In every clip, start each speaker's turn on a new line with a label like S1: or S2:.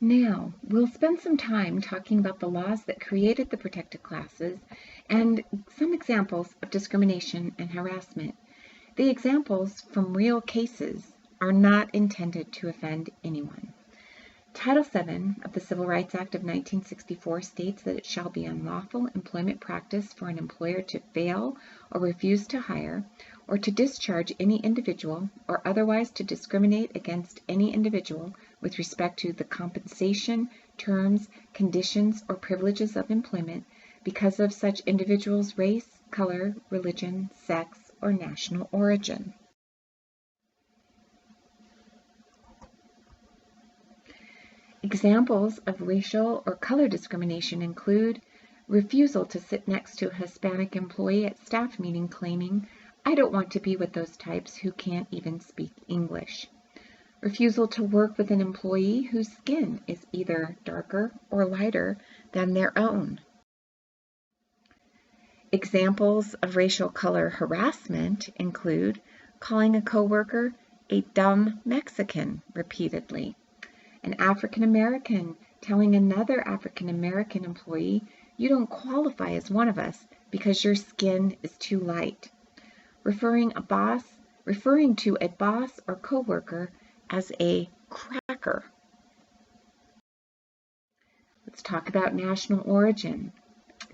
S1: Now, we'll spend some time talking about the laws that created the protected classes and some examples of discrimination and harassment. The examples from real cases are not intended to offend anyone. Title VII of the Civil Rights Act of 1964 states that it shall be unlawful employment practice for an employer to fail or refuse to hire, or to discharge any individual, or otherwise to discriminate against any individual with respect to the compensation, terms, conditions, or privileges of employment because of such individual's race, color, religion, sex, or national origin. Examples of racial or color discrimination include refusal to sit next to a Hispanic employee at staff meeting claiming, "I don't want to be with those types who can't even speak English." Refusal to work with an employee whose skin is either darker or lighter than their own. Examples of racial color harassment include calling a coworker a dumb Mexican repeatedly. An African American telling another African American employee, "You don't qualify as one of us because your skin is too light." Referring to a boss or coworker as a cracker. Let's talk about national origin.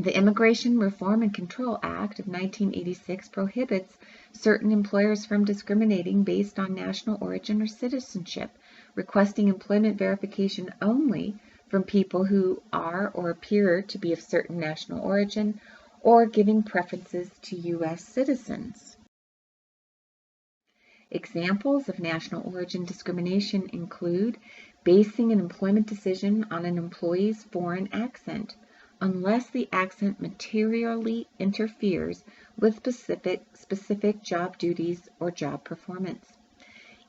S1: The Immigration Reform and Control Act of 1986 prohibits certain employers from discriminating based on national origin or citizenship, requesting employment verification only from people who are or appear to be of certain national origin, or giving preferences to U.S. citizens. Examples of national origin discrimination include basing an employment decision on an employee's foreign accent, unless the accent materially interferes with specific job duties or job performance.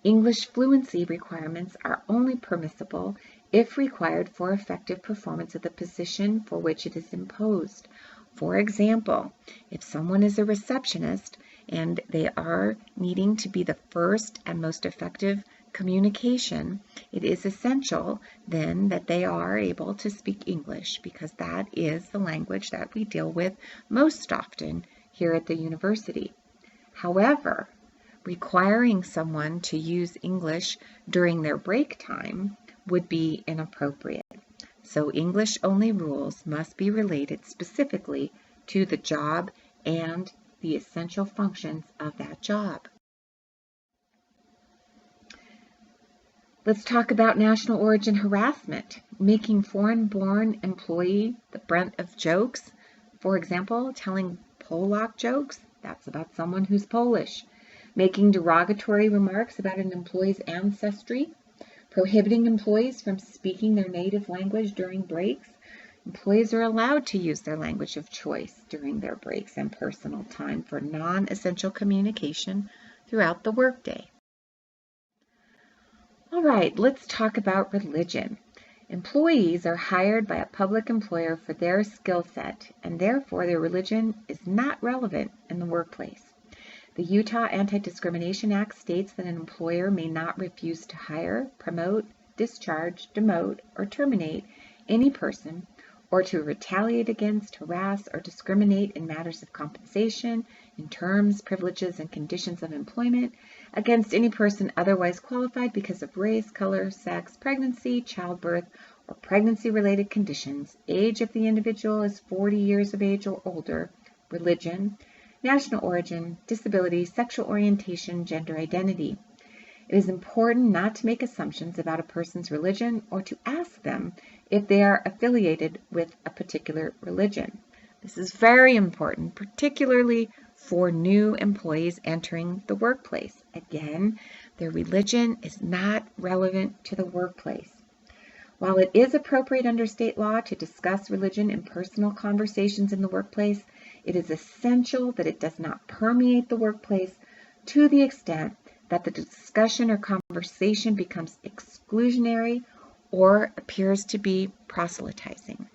S1: English fluency requirements are only permissible if required for effective performance of the position for which it is imposed. For example, if someone is a receptionist and they are needing to be the first and most effective communication, it is essential then that they are able to speak English, because that is the language that we deal with most often here at the university. However, requiring someone to use English during their break time would be inappropriate. So English-only rules must be related specifically to the job and the essential functions of that job. Let's talk about national origin harassment, making foreign-born employee the brunt of jokes. For example, telling Polak jokes, that's about someone who's Polish. Making derogatory remarks about an employee's ancestry. Prohibiting employees from speaking their native language during breaks. Employees are allowed to use their language of choice during their breaks and personal time for non-essential communication throughout the workday. All right, let's talk about religion. Employees are hired by a public employer for their skill set, and therefore their religion is not relevant in the workplace. The Utah Anti-Discrimination Act states that an employer may not refuse to hire, promote, discharge, demote, or terminate any person, or to retaliate against, harass, or discriminate in matters of compensation, in terms, privileges, and conditions of employment against any person otherwise qualified because of race, color, sex, pregnancy, childbirth, or pregnancy-related conditions, age if the individual is 40 years of age or older, religion, national origin, disability, sexual orientation, gender identity. It is important not to make assumptions about a person's religion or to ask them if they are affiliated with a particular religion. This is very important, particularly for new employees entering the workplace. Again, their religion is not relevant to the workplace. While it is appropriate under state law to discuss religion in personal conversations in the workplace, it is essential that it does not permeate the workplace to the extent that the discussion or conversation becomes exclusionary or appears to be proselytizing.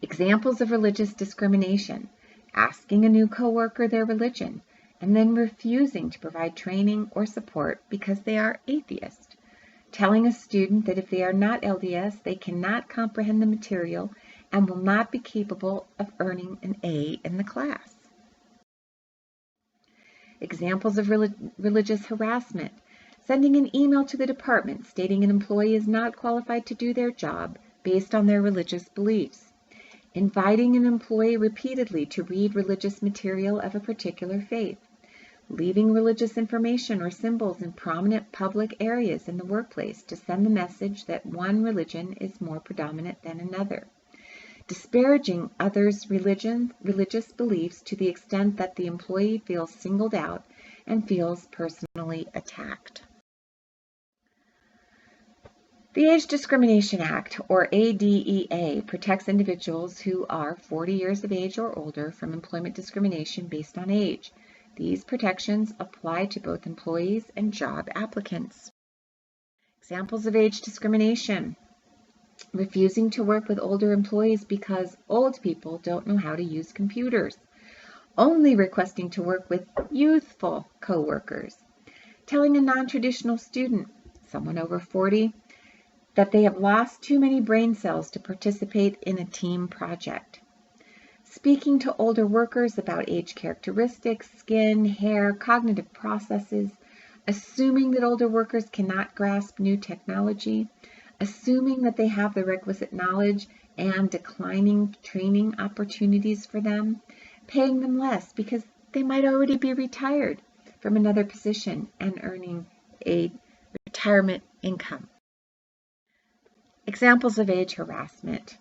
S1: Examples of religious discrimination: asking a new coworker their religion and then refusing to provide training or support because they are atheist. telling a student that if they are not LDS, they cannot comprehend the material and will not be capable of earning an A in the class. Examples of religious harassment: sending an email to the department stating an employee is not qualified to do their job based on their religious beliefs, inviting an employee repeatedly to read religious material of a particular faith, leaving religious information or symbols in prominent public areas in the workplace to send the message that one religion is more predominant than another, disparaging others' religious beliefs to the extent that the employee feels singled out and feels personally attacked. The Age Discrimination Act, or ADEA, protects individuals who are 40 years of age or older from employment discrimination based on age. These protections apply to both employees and job applicants. Examples of age discrimination: refusing to work with older employees because old people don't know how to use computers, only requesting to work with youthful coworkers, telling a non-traditional student, someone over 40, that they have lost too many brain cells to participate in a team project, speaking to older workers about age characteristics, skin, hair, cognitive processes, assuming that older workers cannot grasp new technology, assuming that they have the requisite knowledge and declining training opportunities for them, paying them less because they might already be retired from another position and earning a retirement income. Examples of age harassment: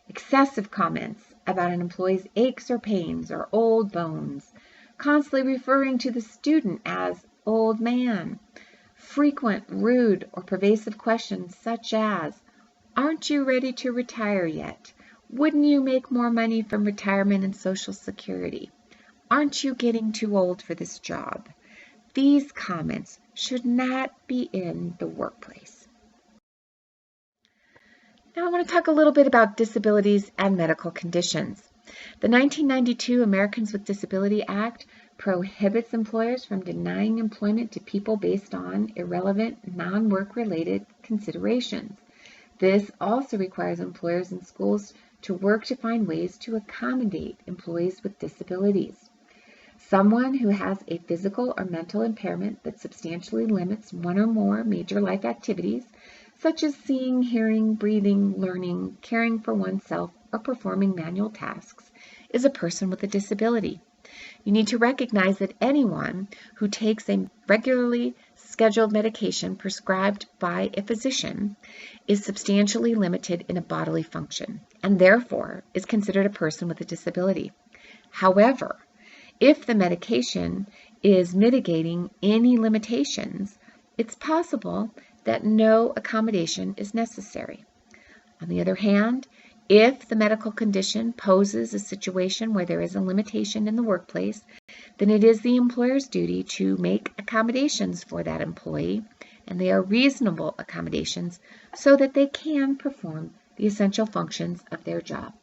S1: excessive comments about an employee's aches or pains or old bones, constantly referring to the student as old man, frequent rude or pervasive questions such as, "Aren't you ready to retire yet? Wouldn't you make more money from retirement and Social Security? Aren't you getting too old for this job?" These comments should not be in the workplace. Now I want to talk a little bit about disabilities and medical conditions. The 1992 Americans with Disability Act prohibits employers from denying employment to people based on irrelevant, non-work-related considerations. This also requires employers and schools to work to find ways to accommodate employees with disabilities. Someone who has a physical or mental impairment that substantially limits one or more major life activities, such as seeing, hearing, breathing, learning, caring for oneself, or performing manual tasks, is a person with a disability. You need to recognize that anyone who takes a regularly scheduled medication prescribed by a physician is substantially limited in a bodily function and therefore is considered a person with a disability. However, if the medication is mitigating any limitations, it's possible that no accommodation is necessary. On the other hand, if the medical condition poses a situation where there is a limitation in the workplace, then it is the employer's duty to make accommodations for that employee, and they are reasonable accommodations so that they can perform the essential functions of their job.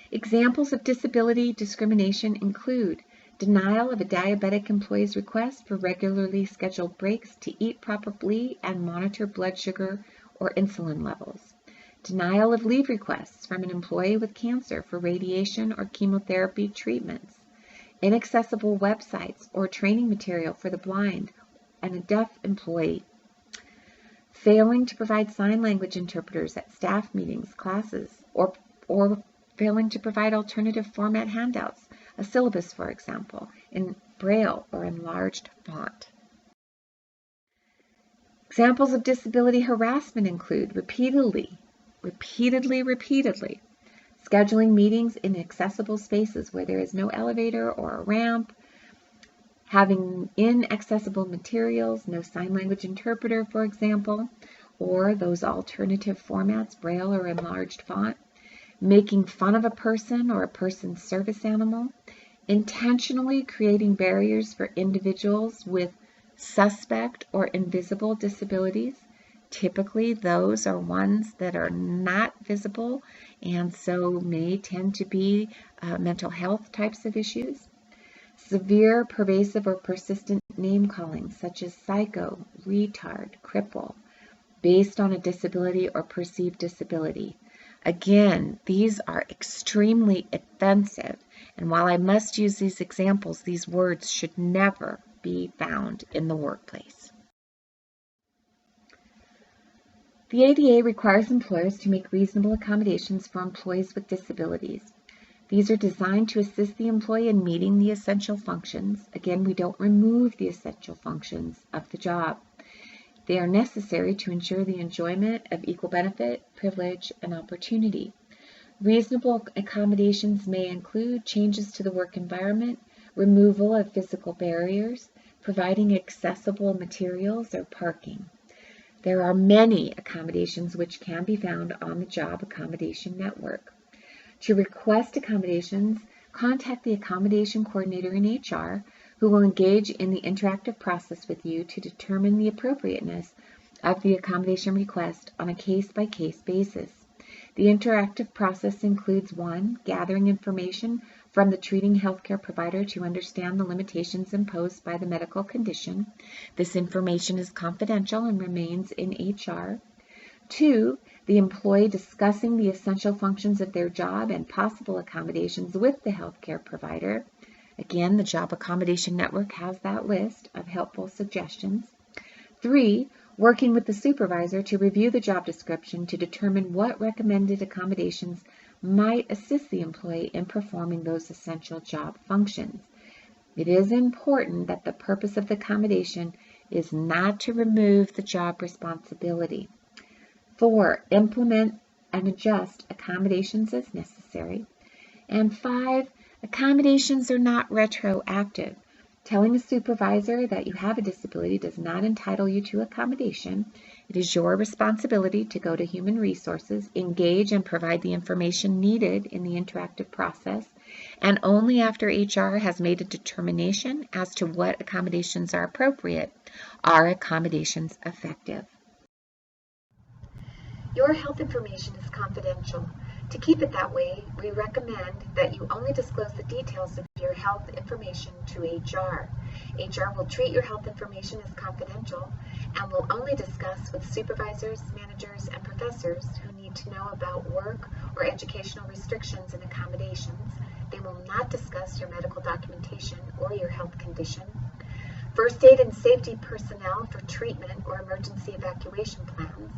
S1: Examples of disability discrimination include denial of a diabetic employee's request for regularly scheduled breaks to eat properly and monitor blood sugar or insulin levels, denial of leave requests from an employee with cancer for radiation or chemotherapy treatments, inaccessible websites or training material for the blind and a deaf employee, failing to provide sign language interpreters at staff meetings, classes, or failing to provide alternative format handouts, a syllabus, for example, in Braille or enlarged font. Examples of disability harassment include repeatedly scheduling meetings in accessible spaces where there is no elevator or a ramp, having inaccessible materials, no sign language interpreter, for example, or those alternative formats, Braille or enlarged font, making fun of a person or a person's service animal, intentionally creating barriers for individuals with suspect or invisible disabilities. Typically, those are ones that are not visible and so may tend to be mental health types of issues. Severe, pervasive, or persistent name-calling such as psycho, retard, cripple, based on a disability or perceived disability. Again, these are extremely offensive, and while I must use these examples, these words should never be found in the workplace. The ADA requires employers to make reasonable accommodations for employees with disabilities. These are designed to assist the employee in meeting the essential functions. Again, we don't remove the essential functions of the job. They are necessary to ensure the enjoyment of equal benefit, privilege, and opportunity. Reasonable accommodations may include changes to the work environment, removal of physical barriers, providing accessible materials, or parking. There are many accommodations which can be found on the Job Accommodation Network. To request accommodations, contact the accommodation coordinator in HR, who will engage in the interactive process with you to determine the appropriateness of the accommodation request on a case-by-case basis. The interactive process includes 1. Gathering information from the treating healthcare provider to understand the limitations imposed by the medical condition. This information is confidential and remains in HR. 2. The employee discussing the essential functions of their job and possible accommodations with the healthcare provider. Again, the Job Accommodation Network has that list of helpful suggestions. 3. Working with the supervisor to review the job description to determine what recommended accommodations might assist the employee in performing those essential job functions. It is important that the purpose of the accommodation is not to remove the job responsibility. 4. Implement and adjust accommodations as necessary. And 5. Accommodations are not retroactive. Telling a supervisor that you have a disability does not entitle you to accommodation. It is your responsibility to go to Human Resources, engage and provide the information needed in the interactive process, and only after HR has made a determination as to what accommodations are appropriate are accommodations effective. Your health information is confidential. To keep it that way, we recommend that you only disclose the details of your health information to HR. HR will treat your health information as confidential and will only discuss with supervisors, managers, and professors who need to know about work or educational restrictions and accommodations. They will not discuss your medical documentation or your health condition. First aid and safety personnel for treatment or emergency evacuation plans.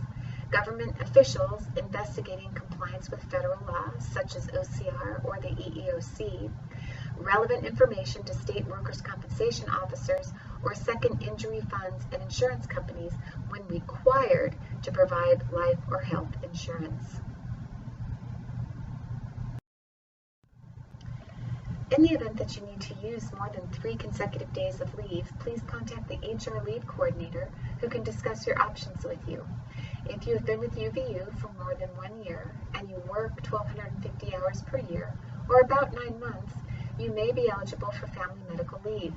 S1: Government officials investigating compliance with federal laws, such as OCR or the EEOC, relevant information to state workers' compensation officers or second injury funds and insurance companies when required to provide life or health insurance. In the event that you need to use more than 3 consecutive days of leave, please contact the HR leave coordinator who can discuss your options with you. If you have been with UVU for more than 1 year and you work 1,250 hours per year, or about 9 months, you may be eligible for family medical leave.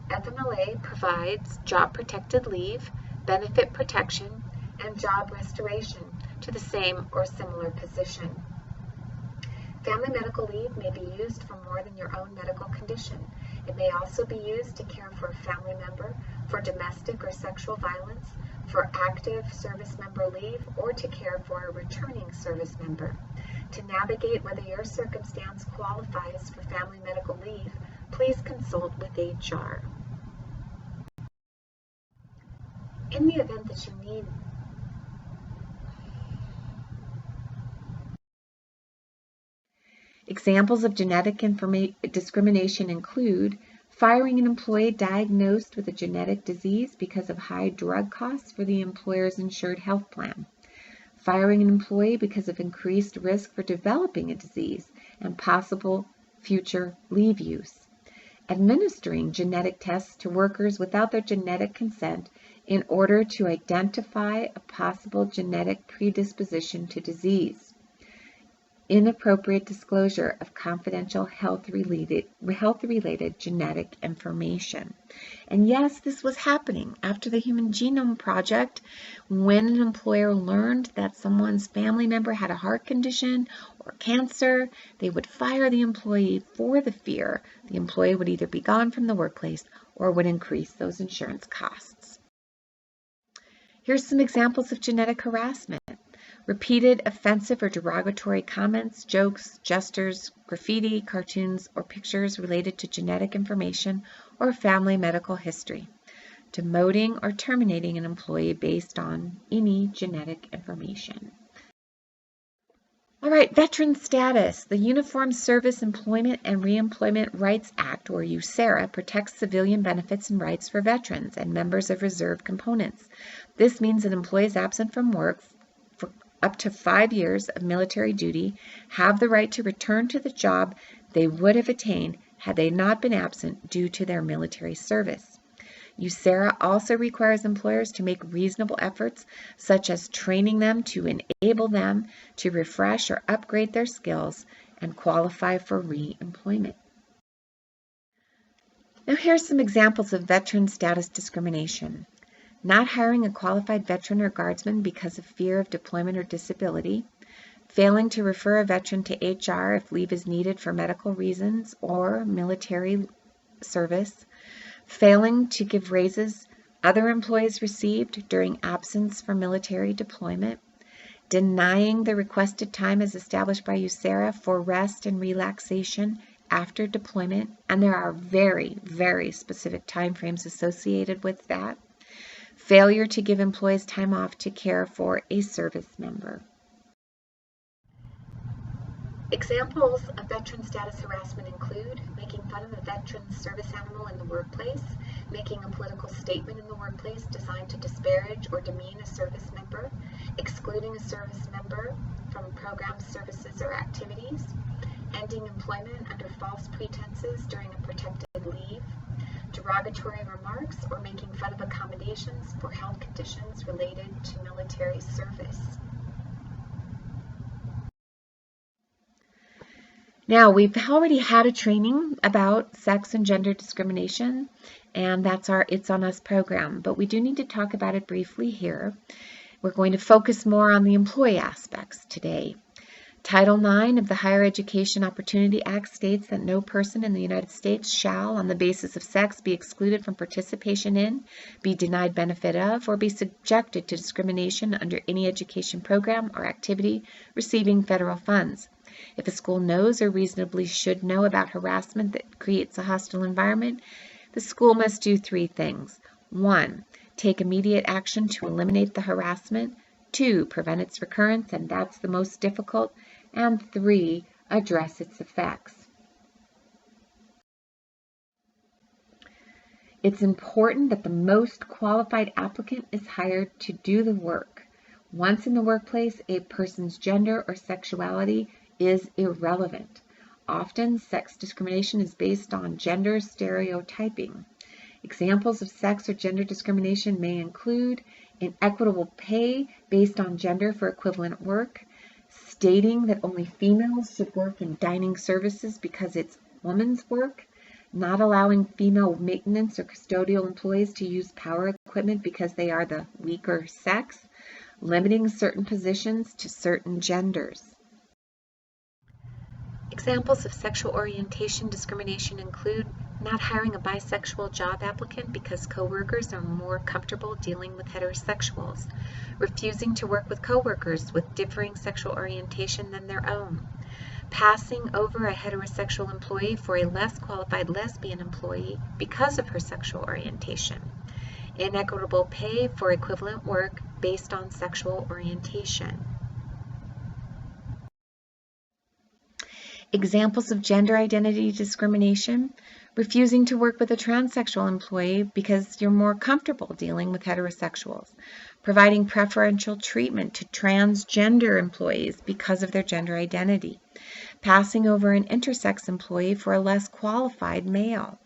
S1: FMLA provides job-protected leave, benefit protection, and job restoration to the same or similar position. Family medical leave may be used for more than your own medical condition. It may also be used to care for a family member, for domestic or sexual violence, for active service member leave, or to care for a returning service member. To navigate whether your circumstance qualifies for family medical leave, please consult with HR. In the event that you need examples of genetic discrimination include firing an employee diagnosed with a genetic disease because of high drug costs for the employer's insured health plan, firing an employee because of increased risk for developing a disease and possible future leave use, administering genetic tests to workers without their genetic consent in order to identify a possible genetic predisposition to disease, inappropriate disclosure of confidential health-related genetic information. And yes, this was happening after the Human Genome Project. When an employer learned that someone's family member had a heart condition or cancer, they would fire the employee for the fear the employee would either be gone from the workplace or would increase those insurance costs. Here's some examples of genetic harassment. Repeated offensive or derogatory comments, jokes, gestures, graffiti, cartoons, or pictures related to genetic information or family medical history. Demoting or terminating an employee based on any genetic information. All right, veteran status. The Uniform Service Employment and Reemployment Rights Act, or USERRA, protects civilian benefits and rights for veterans and members of reserve components. This means that employees absent from work for up to 5 years of military duty have the right to return to the job they would have attained had they not been absent due to their military service. USERRA also requires employers to make reasonable efforts, such as training them to enable them to refresh or upgrade their skills and qualify for re-employment. Now here's some examples of veteran status discrimination. Not hiring a qualified veteran or guardsman because of fear of deployment or disability. Failing to refer a veteran to HR if leave is needed for medical reasons or military service. Failing to give raises other employees received during absence from military deployment. Denying the requested time as established by USERRA for rest and relaxation after deployment, and there are very, very specific timeframes associated with that. Failure to give employees time off to care for a service member. Examples of veteran status harassment include making fun of a veteran's service animal in the workplace, making a political statement in the workplace designed to disparage or demean a service member, excluding a service member from programs, services, or activities, ending employment under false pretenses during a protected leave, derogatory remarks, or making fun of accommodations for health conditions related to military service. Now, we've already had a training about sex and gender discrimination, and that's our It's On Us program, but we do need to talk about it briefly here. We're going to focus more on the employee aspects today. Title IX of the Higher Education Opportunity Act states that no person in the United States shall, on the basis of sex, be excluded from participation in, be denied benefit of, or be subjected to discrimination under any education program or activity receiving federal funds. If a school knows or reasonably should know about harassment that creates a hostile environment, the school must do 3 things. 1, take immediate action to eliminate the harassment. 2, prevent its recurrence, and that's the most difficult. And 3, address its effects. It's important that the most qualified applicant is hired to do the work. Once in the workplace, a person's gender or sexuality is irrelevant. Often, sex discrimination is based on gender stereotyping. Examples of sex or gender discrimination may include inequitable pay based on gender for equivalent work, stating that only females should work in dining services because it's women's work, not allowing female maintenance or custodial employees to use power equipment because they are the weaker sex, limiting certain positions to certain genders. Examples of sexual orientation discrimination include not hiring a bisexual job applicant because coworkers are more comfortable dealing with heterosexuals, refusing to work with coworkers with differing sexual orientation than their own, passing over a heterosexual employee for a less qualified lesbian employee because of her sexual orientation, inequitable pay for equivalent work based on sexual orientation. Examples of gender identity discrimination: refusing to work with a transsexual employee because you're more comfortable dealing with heterosexuals, providing preferential treatment to transgender employees because of their gender identity, passing over an intersex employee for a less qualified male,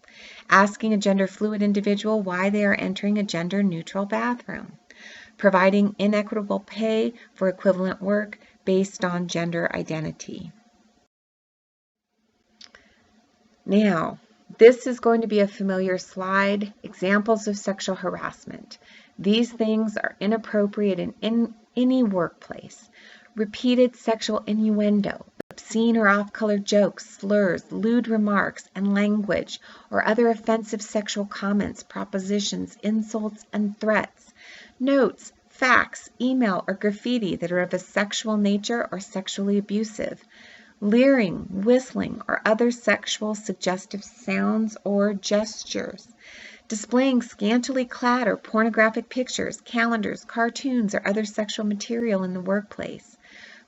S1: asking a gender fluid individual why they are entering a gender neutral bathroom, providing inequitable pay for equivalent work based on gender identity. Now, this is going to be a familiar slide, examples of sexual harassment. These things are inappropriate in any workplace. Repeated sexual innuendo, obscene or off-color jokes, slurs, lewd remarks, and language, or other offensive sexual comments, propositions, insults, and threats. Notes, fax, email, or graffiti that are of a sexual nature or sexually abusive. Leering, whistling, or other sexual suggestive sounds or gestures. Displaying scantily clad or pornographic pictures, calendars, cartoons, or other sexual material in the workplace.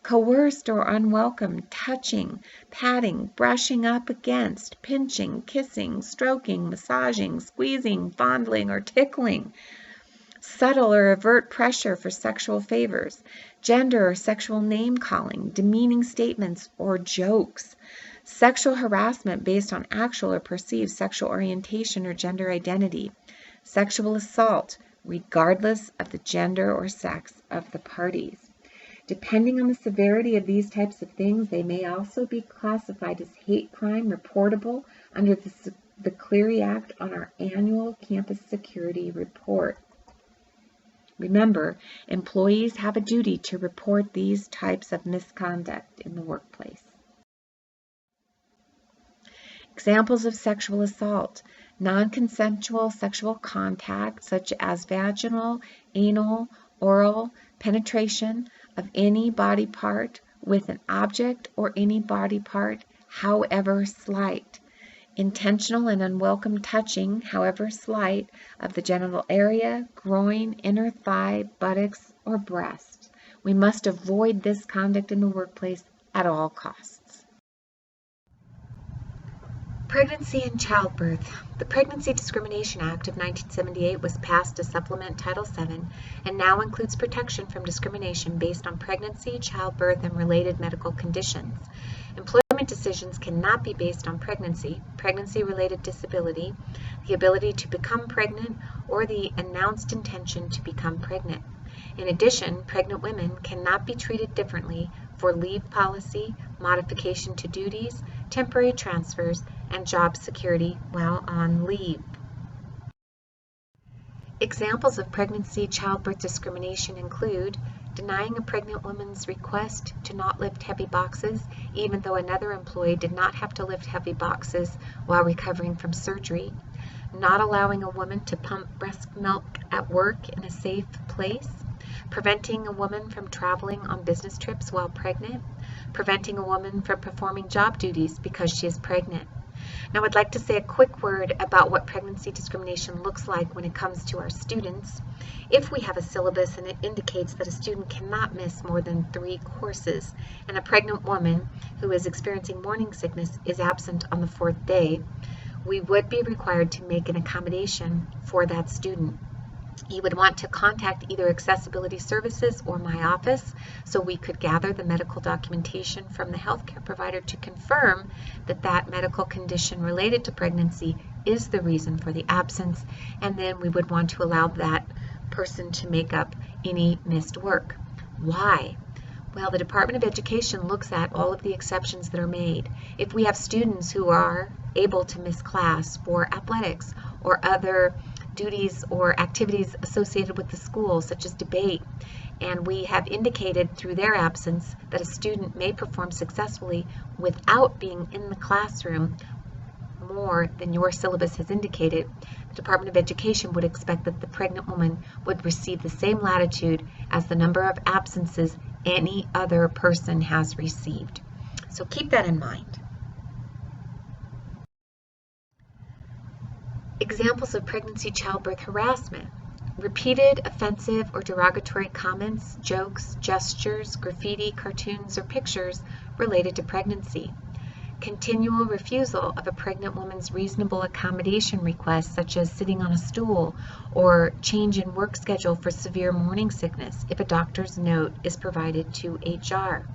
S1: Coerced or unwelcome touching, patting, brushing up against, pinching, kissing, stroking, massaging, squeezing, fondling, or tickling. Subtle or overt pressure for sexual favors, gender or sexual name-calling, demeaning statements or jokes, sexual harassment based on actual or perceived sexual orientation or gender identity, sexual assault, regardless of the gender or sex of the parties. Depending on the severity of these types of things, they may also be classified as hate crime reportable under the Clery Act on our annual campus security report. Remember, employees have a duty to report these types of misconduct in the workplace. Examples of sexual assault: non-consensual sexual contact such as vaginal, anal, oral penetration of any body part with an object or any body part, however slight. Intentional and unwelcome touching, however slight, of the genital area, groin, inner thigh, buttocks, or breast. We must avoid this conduct in the workplace at all costs. Pregnancy and childbirth. The Pregnancy Discrimination Act of 1978 was passed to supplement Title VII and now includes protection from discrimination based on pregnancy, childbirth, and related medical conditions. Employment decisions cannot be based on pregnancy, pregnancy-related disability, the ability to become pregnant, or the announced intention to become pregnant. In addition, pregnant women cannot be treated differently for leave policy, modification to duties, temporary transfers, and job security while on leave. Examples of pregnancy childbirth discrimination include denying a pregnant woman's request to not lift heavy boxes, even though another employee did not have to lift heavy boxes while recovering from surgery, not allowing a woman to pump breast milk at work in a safe place, preventing a woman from traveling on business trips while pregnant, preventing a woman from performing job duties because she is pregnant. Now I'd like to say a quick word about what pregnancy discrimination looks like when it comes to our students. If we have a syllabus and it indicates that a student cannot miss more than 3 courses, and a pregnant woman who is experiencing morning sickness is absent on the 4th day, we would be required to make an accommodation for that student. You would want to contact either Accessibility Services or my office so we could gather the medical documentation from the healthcare provider to confirm that that medical condition related to pregnancy is the reason for the absence, and then we would want to allow that person to make up any missed work. Why? Well, the Department of Education looks at all of the exceptions that are made. If we have students who are able to miss class for athletics or other duties or activities associated with the school, such as debate, and we have indicated through their absence that a student may perform successfully without being in the classroom more than your syllabus has indicated, the Department of Education would expect that the pregnant woman would receive the same latitude as the number of absences any other person has received. So keep that in mind. Examples of pregnancy childbirth harassment: repeated offensive or derogatory comments, jokes, gestures, graffiti, cartoons, or pictures related to pregnancy. Continual refusal of a pregnant woman's reasonable accommodation requests, such as sitting on a stool or change in work schedule for severe morning sickness if a doctor's note is provided to HR.